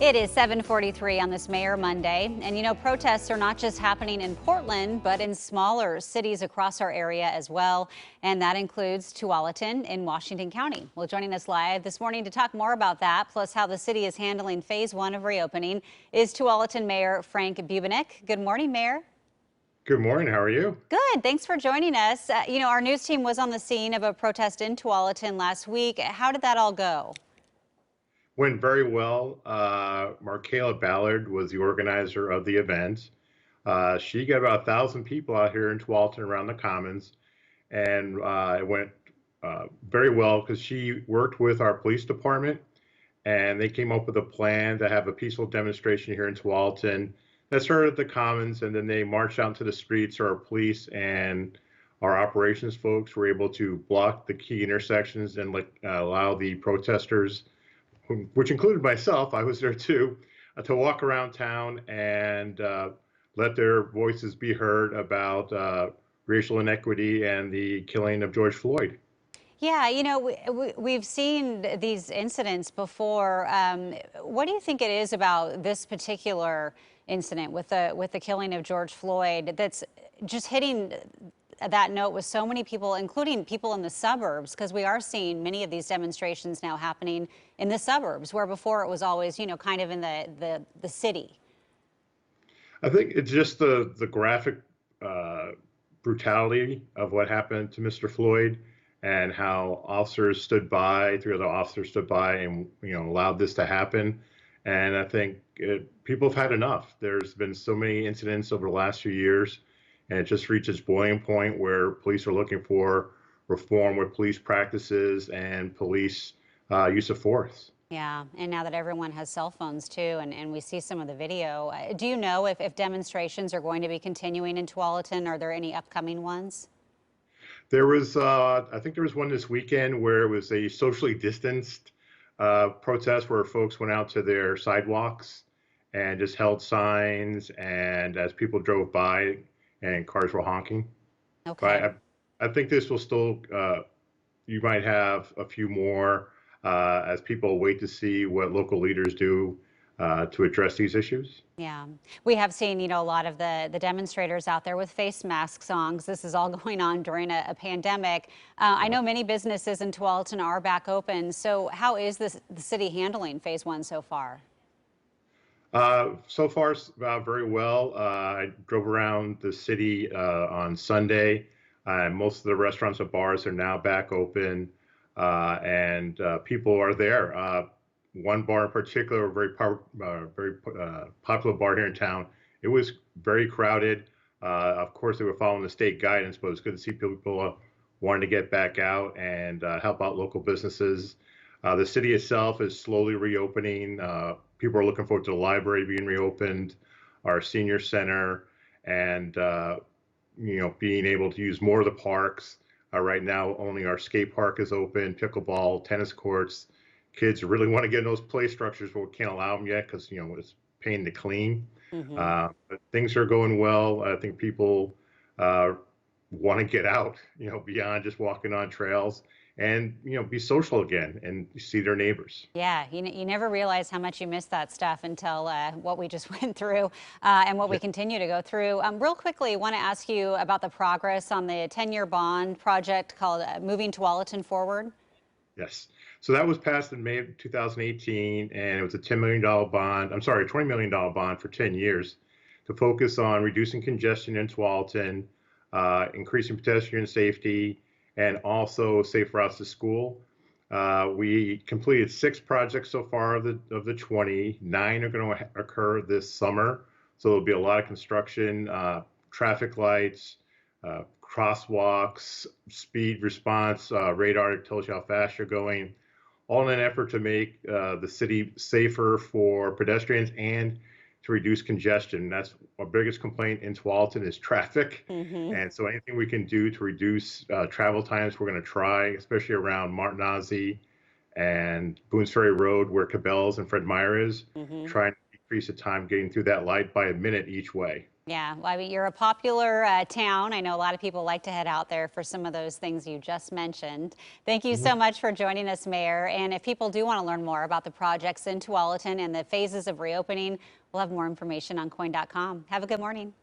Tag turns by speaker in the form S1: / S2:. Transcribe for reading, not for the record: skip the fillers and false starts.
S1: It is 7:43 on this Mayor Monday. And protests are not just happening in Portland, but in smaller cities across our area as well. And that includes Tualatin in Washington County. Well, joining us live this morning to talk more about that, plus how the city is handling phase one of reopening, is Tualatin Mayor Frank Bubenik. Good morning, Mayor.
S2: Good morning. How are you?
S1: Good. Thanks for joining us. Our news team was on the scene of a protest in Tualatin last week. How did that all go?
S2: Went very well. Markayla Ballard was the organizer of the event. She got about 1,000 people out here in Tualatin around the Commons, and it went very well because she worked with our police department, and they came up with a plan to have a peaceful demonstration here in Tualatin that started at the Commons, and then they marched out into the streets. So our police and our operations folks were able to block the key intersections and allow the protesters, which included myself, I was there too, to walk around town and let their voices be heard about racial inequity and the killing of George Floyd.
S1: Yeah, we've seen these incidents before. What do you think it is about this particular incident with the killing of George Floyd that's just hitting that note with so many people, including people in the suburbs? Because we are seeing many of these demonstrations now happening in the suburbs, where before it was always, kind of in the city.
S2: I think it's just the graphic brutality of what happened to Mr. Floyd, and how officers stood by, three other officers stood by and allowed this to happen. And I think people have had enough. There's been so many incidents over the last few years, and it just reached its boiling point where police are looking for reform with police practices and police use of force.
S1: Yeah, and now that everyone has cell phones too, and we see some of the video, do you know if demonstrations are going to be continuing in Tualatin? Are there any upcoming ones?
S2: There was, I think there was one this weekend where it was a socially distanced protest where folks went out to their sidewalks and just held signs, and as people drove by and cars were honking.
S1: Okay.
S2: But I think this will still, you might have a few more as people wait to see what local leaders do to address these issues.
S1: Yeah, we have seen, a lot of the demonstrators out there with face masks on. This is all going on during a pandemic. I know many businesses in Tualatin are back open. So how is the city handling phase one so far?
S2: So far, very well. I drove around the city on Sunday. Most of the restaurants and bars are now back open, and people are there. One bar in particular, a very popular bar here in town, it was very crowded. Of course, they were following the state guidance, but it was good to see people wanting to get back out and help out local businesses. The city itself is slowly reopening. People are looking forward to the library being reopened, our senior center, and being able to use more of the parks. Right now, only our skate park is open, pickleball, tennis courts. Kids really want to get in those play structures, but we can't allow them yet because it's a pain to clean. But things are going well. I think people want to get out, beyond just walking on trails, and be social again and see their neighbors.
S1: Yeah, you never realize how much you miss that stuff until what we just went through and what we continue to go through. Real quickly, I want to ask you about the progress on the 10-year bond project called Moving Tualatin Forward.
S2: Yes. So that was passed in May of 2018, and it was a $10 million bond. I'm sorry, $20 million bond for 10 years to focus on reducing congestion in Tualatin, increasing pedestrian safety, and also safe routes to school. We completed 6 projects so far of the 20. 9 are going to occur this summer. So there'll be a lot of construction, traffic lights, crosswalks, speed response, radar that tells you how fast you're going, all in an effort to make the city safer for pedestrians and to reduce congestion. That's our biggest complaint in Tualatin is traffic. And so anything we can do to reduce travel times, we're going to try, especially around Martinazzi and Boones Ferry Road, where Cabela's and Fred Meyer is, trying to decrease the time getting through that light by a minute each way.
S1: Yeah, well, I mean, you're a popular town. I know a lot of people like to head out there for some of those things you just mentioned. Thank you so
S2: Mhm.
S1: much for joining us, Mayor. And if people do want to learn more about the projects in Tualatin and the phases of reopening, we'll have more information on coin.com. Have a good morning.